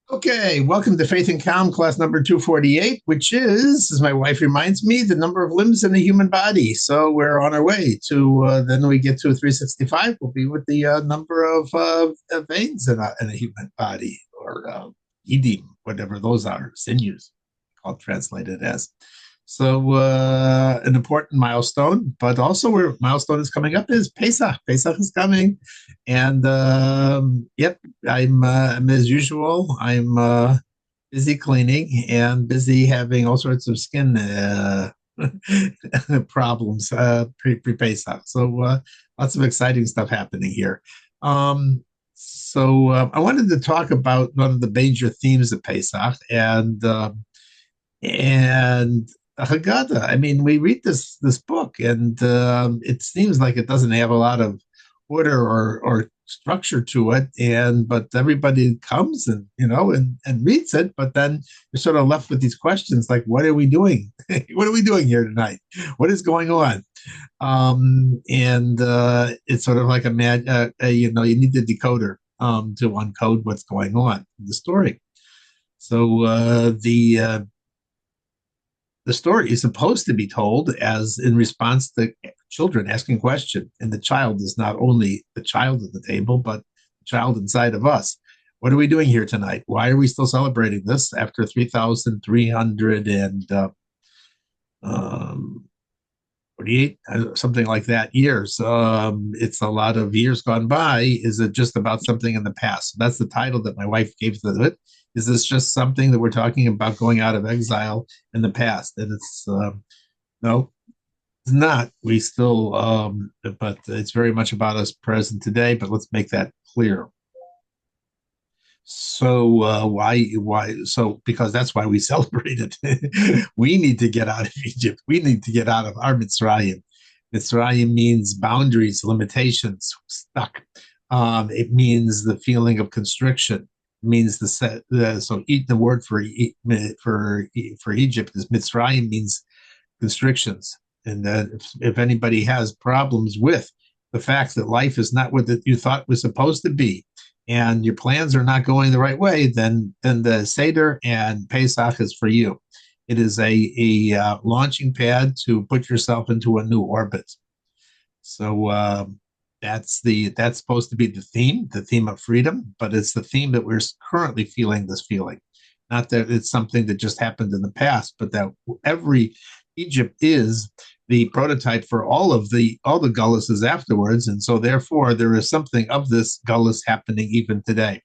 Okay, welcome to Faith and Calm, class number 248, which is, as my wife reminds me, the number of limbs in the human body. So we're on our way to, then we get to 365, will be with the number of veins in a human body, or edim, whatever those are, sinews, called translated as. So an important milestone, but also where milestone is coming up is Pesach. Pesach is coming, and yep, I'm as usual. I'm busy cleaning and busy having all sorts of skin problems pre Pesach. So lots of exciting stuff happening here. I wanted to talk about one of the major themes of Pesach and Haggadah. I mean, we read this book, and it seems like it doesn't have a lot of order or structure to it. But everybody comes and and reads it, but then you're sort of left with these questions like, what are we doing? What are we doing here tonight? What is going on? It's sort of like you need the decoder to uncode what's going on in the story. So the story is supposed to be told as in response to children asking questions. And the child is not only the child at the table, but the child inside of us. What are we doing here tonight? Why are we still celebrating this after 3,300 and 48, something like that, years? It's a lot of years gone by. Is it just about something in the past? So that's the title that my wife gave to it. Is this just something that we're talking about going out of exile in the past? And it's no, it's not. We still, but it's very much about us present today. But let's make that clear. So why? So because that's why we celebrate it. We need to get out of Egypt. We need to get out of our Mitzrayim. Mitzrayim means boundaries, limitations, stuck. It means the feeling of constriction. It means so eat the word for Egypt is Mitzrayim means constrictions. And if anybody has problems with the fact that life is not what you thought was supposed to be, and your plans are not going the right way, then the Seder and Pesach is for you. It is a launching pad to put yourself into a new orbit. So that's supposed to be the theme of freedom, but it's the theme that we're currently feeling this feeling. Not that it's something that just happened in the past, but that every Egypt is the prototype for all the gulluses afterwards, and so therefore there is something of this gullus happening even today.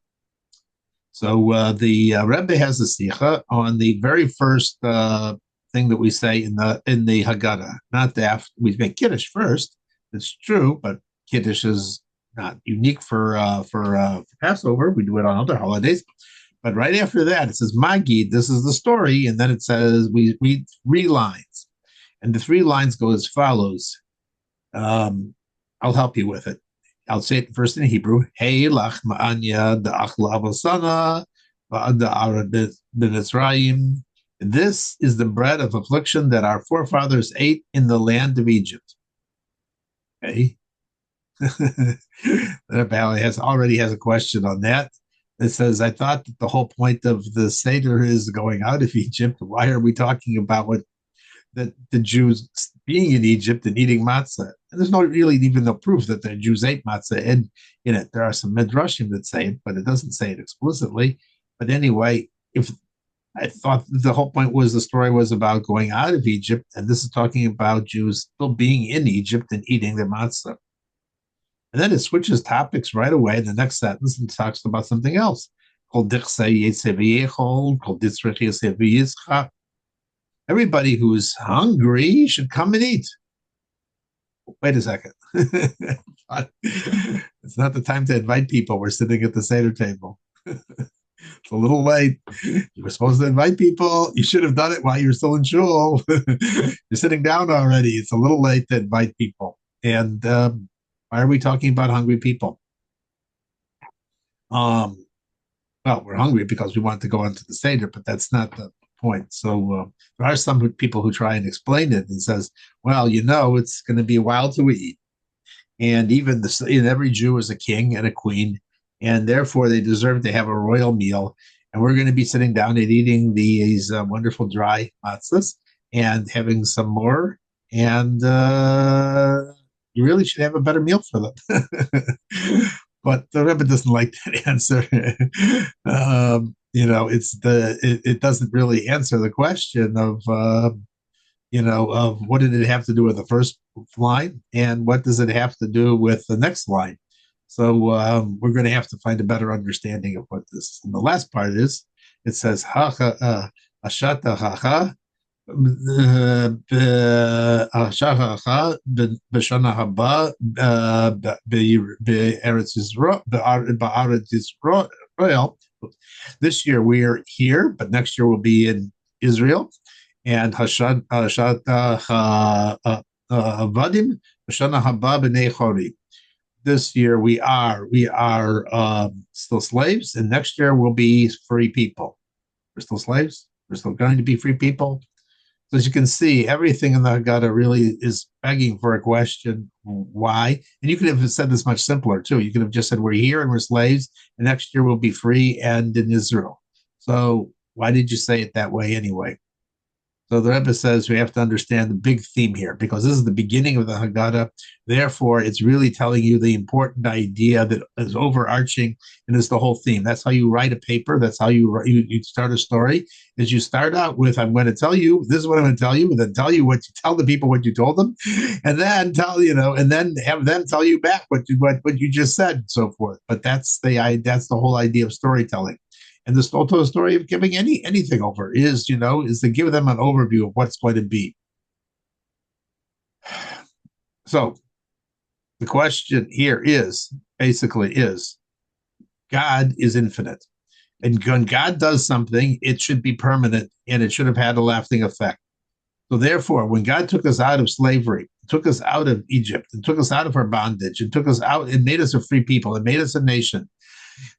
So the Rebbe has a sicha on the very first thing that we say in the Haggadah. Not the after we make Kiddush first. It's true, but Kiddush is not unique for Passover. We do it on other holidays. But right after that, it says Magid. This is the story, and then it says we read 3 lines, and the 3 lines go as follows. I'll help you with it. I'll say it first in Hebrew. Hey lach ma'anya da'achla avosana va'ada b'Mitzrayim. This is the bread of affliction that our forefathers ate in the land of Egypt. Okay. The Valley already has a question on that. It says, I thought that the whole point of the Seder is going out of Egypt. Why are we talking about that the Jews being in Egypt and eating matzah? And there's even no proof that the Jews ate matzah in it. There are some midrashim that say it, but it doesn't say it explicitly. But anyway, if I thought the whole point was the story was about going out of Egypt, and this is talking about Jews still being in Egypt and eating the matzah. And then it switches topics right away in the next sentence and talks about something else. Everybody who's hungry should come and eat. Wait a second. It's not the time to invite people. We're sitting at the Seder table. It's a little late. You were supposed to invite people. You should have done it while you're still in shul. You're sitting down already. It's a little late to invite people. And why are we talking about hungry people? Well, we're hungry because we want to go into the Seder, but that's not the point. So there are some people who try and explain it and says, well, it's going to be a while to eat. And every Jew is a king and a queen, and therefore they deserve to have a royal meal. And we're going to be sitting down and eating these wonderful dry matzahs and having some more. And you really should have a better meal for them. But the Rebbe doesn't like that answer. It doesn't really answer the question of of what did it have to do with the first line and what does it have to do with the next line. So we're going to have to find a better understanding of what this. And the last part is, it says ashata hacha בשנה הבאה בארץ ישראל. This year we are here, but next year we'll be in Israel. And Hashat Avadim B'Shana Haba B'nei Chori. This year we are still slaves, and next year we'll be free people. We're still slaves. We're still going to be free people. So as you can see, everything in the Haggadah really is begging for a question: why? And you could have said this much simpler too. You could have just said we're here and we're slaves, and next year we'll be free and in Israel. So why did you say it that way anyway? So the Rebbe says we have to understand the big theme here, because this is the beginning of the Haggadah. Therefore, it's really telling you the important idea that is overarching and is the whole theme. That's how you write a paper. That's how you start a story. Is you start out with, I'm going to tell you, this is what I'm going to tell you, and then tell the people what you told them, and then and then have them tell you back what you just said, and so forth. But that's the whole idea of storytelling. And this total story of giving anything over is to give them an overview of what's going to be. So the question here is God is infinite. And when God does something, it should be permanent and it should have had a lasting effect. So therefore, when God took us out of slavery, took us out of Egypt, and took us out of our bondage, and took us out and made us a free people, and made us a nation,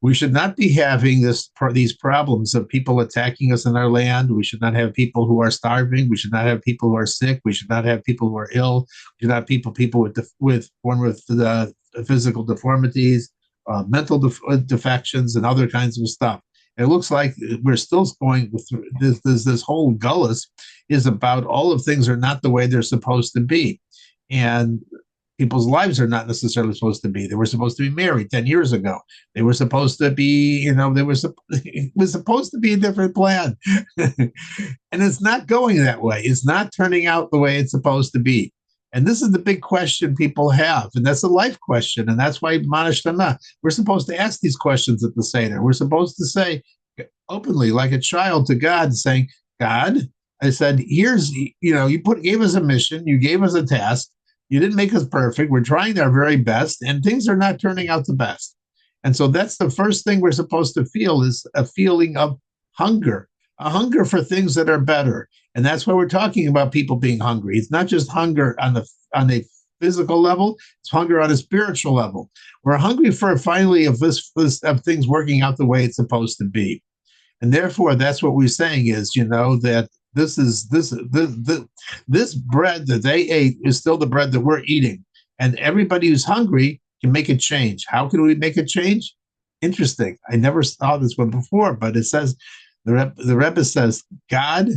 we should not be having these problems of people attacking us in our land. We should not have people who are starving. We should not have people who are sick. We should not have people who are ill. We should not have people with physical deformities, mental defections, and other kinds of stuff. It looks like we're still going with this whole gullus is about all of things are not the way they're supposed to be. And people's lives are not necessarily supposed to be. They were supposed to be married 10 years ago. They were supposed to be, it was supposed to be a different plan. And it's not going that way. It's not turning out the way it's supposed to be. And this is the big question people have. And that's a life question. And that's why Manashtana, we're supposed to ask these questions at the Seder. We're supposed to say openly, like a child to God, saying, God, I said, here's, you gave us a mission. You gave us a task. You didn't make us perfect. We're trying our very best, and things are not turning out the best. And so that's the first thing we're supposed to feel is a feeling of hunger, a hunger for things that are better. And that's why we're talking about people being hungry. It's not just hunger on a physical level, it's hunger on a spiritual level. We're hungry for finally of things working out the way it's supposed to be. And therefore, that's what we're saying is, that this bread that they ate is still the bread that we're eating. And everybody who's hungry can make a change. How can we make a change? Interesting. I never saw this one before, but it says, the Rebbe says, God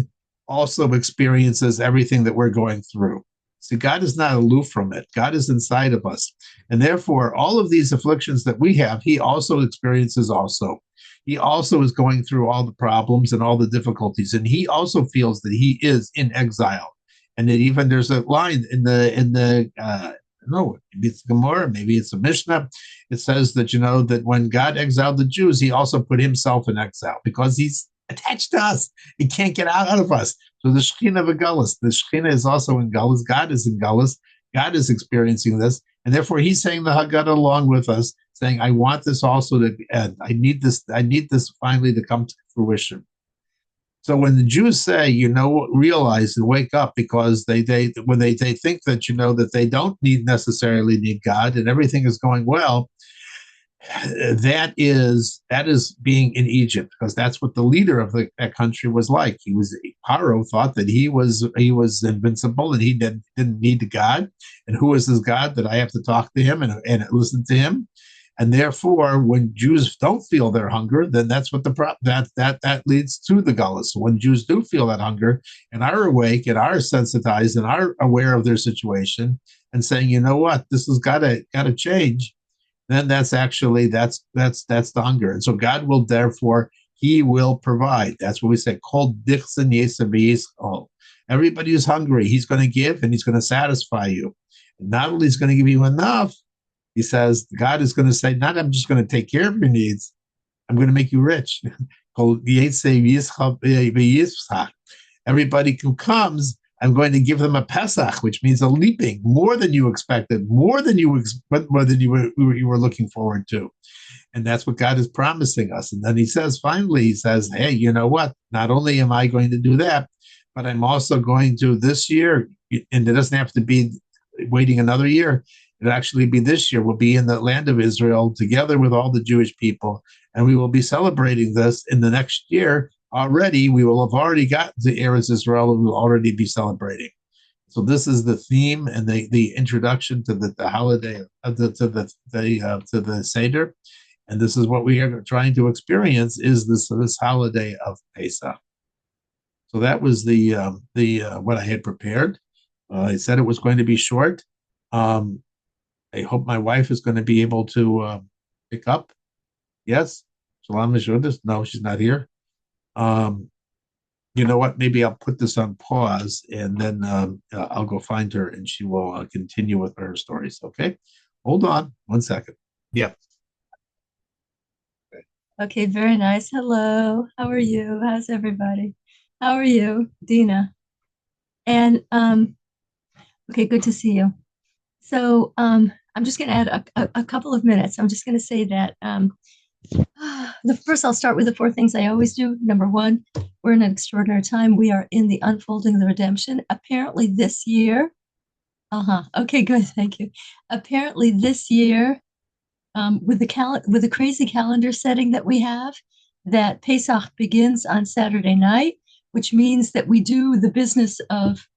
also experiences everything that we're going through. See, God is not aloof from it. God is inside of us. And therefore, all of these afflictions that we have, he also experiences also. He also is going through all the problems and all the difficulties. And he also feels that he is in exile. And that even there's a line in the maybe it's Gemara, maybe it's a Mishnah. It says that, that when God exiled the Jews, he also put himself in exile because he's attached to us. He can't get out of us. So the Shekhinah of a Gullus, the Shekhinah is also in Gullus. God is in Gullus. God is experiencing this. And therefore he's saying the Haggadah along with us, saying, I want this also to end. I need this finally to come to fruition. So when the Jews say, realize and wake up, because they when they think that, that they don't necessarily need God and everything is going well, that is being in Egypt, because that's what the leader of that country was like. Paro thought that he was invincible and he didn't need God. And who is this God that I have to talk to him and listen to him? And therefore, when Jews don't feel their hunger, then that's what that leads to the gullus. So when Jews do feel that hunger and are awake and are sensitized and are aware of their situation and saying, you know what, this has gotta change, then that's the hunger. And so God will therefore He will provide. That's what we say. Called dichsen yesaviyisol. Everybody who's hungry, He's going to give and He's going to satisfy you. And not only is going to give you enough, He says God is going to say, not I'm just going to take care of your needs. I'm going to make you rich. Everybody who comes, I'm going to give them a Pesach, which means a leaping, more than you expected, more than you were looking forward to. And that's what God is promising us. And then He says, finally, He says, hey, you know what? Not only am I going to do that, but I'm also going to this year, and it doesn't have to be waiting another year. It'll actually be this year. We'll be in the land of Israel together with all the Jewish people, and we will be celebrating this in the next year. Already, we will have already gotten to Eretz Israel, and we'll already be celebrating. So this is the theme and the introduction to the holiday to the Seder, and this is what we are trying to experience is this holiday of Pesach. So that was the what I had prepared. I said it was going to be short. Um, I hope my wife is going to be able to pick up. Yes, Shalom Mishudis. No, she's not here. Um, you know what? Maybe I'll put this on pause and then I'll go find her and she will continue with her stories. Okay, hold on 1 second. Yeah. Okay, very nice. Hello. How are you? How's everybody? How are you, Dina? And okay, good to see you. So I'm just going to add a couple of minutes. I'm just going to say that the first I'll start with the four things I always do. Number one, we're in an extraordinary time. We are in the unfolding of the redemption. Apparently this year, okay, good, thank you. Apparently this year, with the crazy calendar setting that we have, that Pesach begins on Saturday night, which means that we do the business of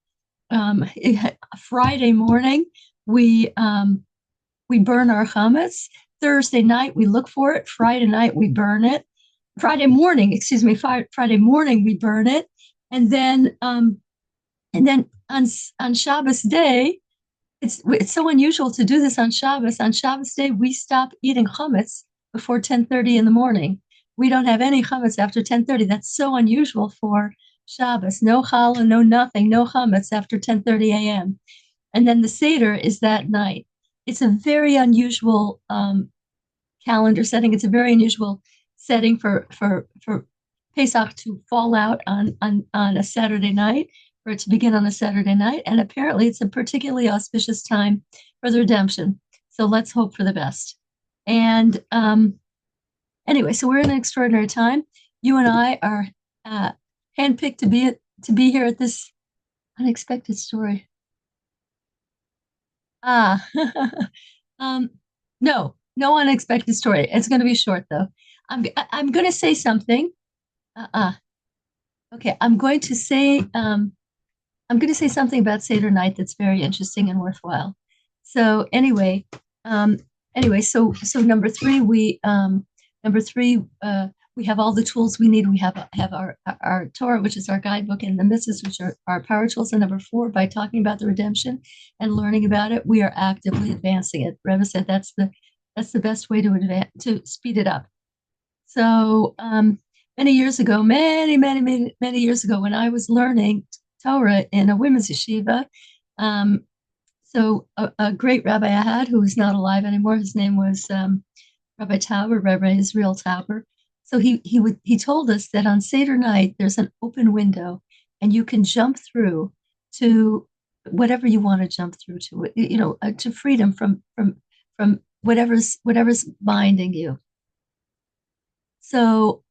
Friday morning. We burn our chametz. Thursday night we look for it. Friday night we burn it. Friday morning, excuse me, Friday morning we burn it, and then on Shabbos day, it's so unusual to do this on Shabbos. On Shabbos day, we stop eating chametz before 10:30 in the morning. We don't have any chametz after 10:30. That's so unusual for Shabbos. No challah, no nothing, no chametz after 10:30 a.m. And then the Seder is that night. It's a very unusual calendar setting. It's a very unusual setting for Pesach to fall out on a Saturday night, for it to begin on a Saturday night. And apparently it's a particularly auspicious time for the redemption. So let's hope for the best. And anyway, so we're in an extraordinary time. You and I are handpicked to be here at this unexpected story. Ah, um, no unexpected story. It's going to be short though. I'm going to say something. Uh, okay, I'm going to say something about Seder night that's very interesting and worthwhile. So um, so number three, we have all the tools we need. We have our Torah, which is our guidebook, and the mitzvahs, which are our power tools. And number four, by talking about the redemption and learning about it, we are actively advancing it. Rebbe said that's the best way to to speed it up. So many years ago, many years ago, when I was learning Torah in a women's yeshiva, um, a great rabbi I had who is not alive anymore. His name was Rabbi Tauber, Rabbi Israel Tauber. So he told us that on Seder night there's an open window, and you can jump through to whatever you want to jump through to, to freedom from whatever's binding you. So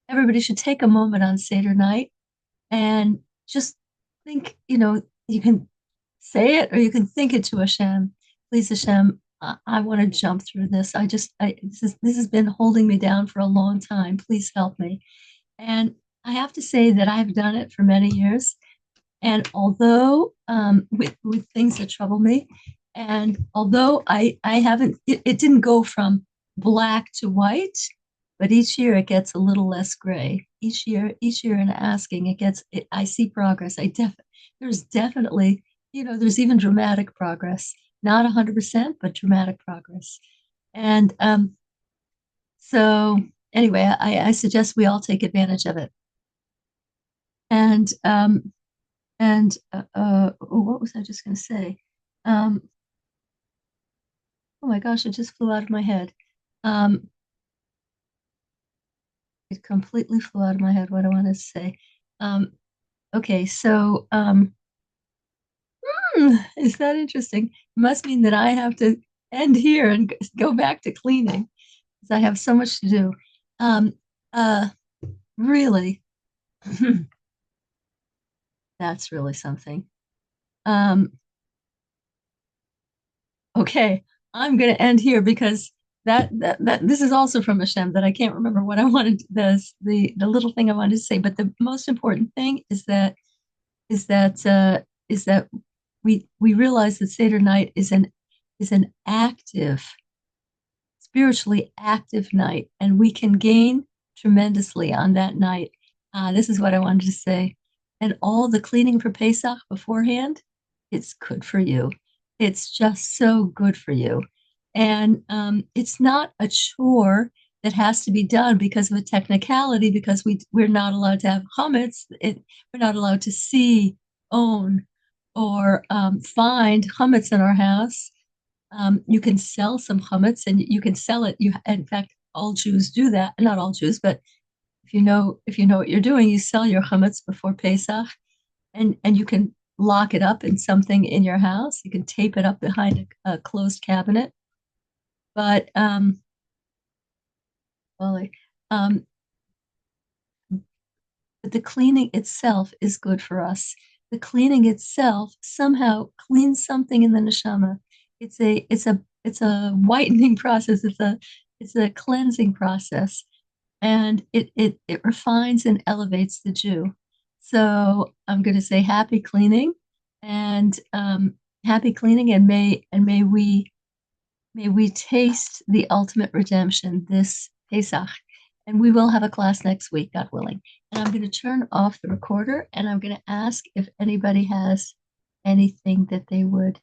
everybody should take a moment on Seder night and just think, you can say it or you can think it to Hashem. Please, Hashem, I want to jump through this. This has been holding me down for a long time. Please help me. And I have to say that I've done it for many years. And although with things that trouble me, and although I haven't, it didn't go from black to white, but each year it gets a little less gray. Each year in asking, I see progress. There's definitely, there's even dramatic progress. Not 100%, but dramatic progress. And so anyway, I suggest we all take advantage of it. And what was I just going to say? Um, oh my gosh, it just flew out of my head. Um, it completely flew out of my head what I wanted to say. Um, okay, so is that interesting? It must mean that I have to end here and go back to cleaning because I have so much to do. Um, uh, really, that's really something. Um, okay, I'm going to end here because that this is also from Hashem that I can't remember what I wanted the little thing I wanted to say, but the most important thing is that is that we realize that Seder night is an active, spiritually active night, and we can gain tremendously on that night. This is what I wanted to say. And all the cleaning for Pesach beforehand, it's good for you. It's just so good for you. And it's not a chore that has to be done because of a technicality, because we're not allowed to have chametz. We're not allowed to see, own, or find chametz in our house. You can sell some chametz and you can sell it. In fact, all Jews do that. Not all Jews, but if you know what you're doing, you sell your chametz before Pesach, and you can lock it up in something in your house. You can tape it up behind a closed cabinet. But well, um, but the cleaning itself is good for us. The cleaning itself somehow cleans something in the neshama. It's a whitening process. It's a cleansing process, and it refines and elevates the Jew. So I'm going to say and happy cleaning, and may we taste the ultimate redemption this Pesach. And we will have a class next week, God willing. And I'm going to turn off the recorder and I'm going to ask if anybody has anything that they would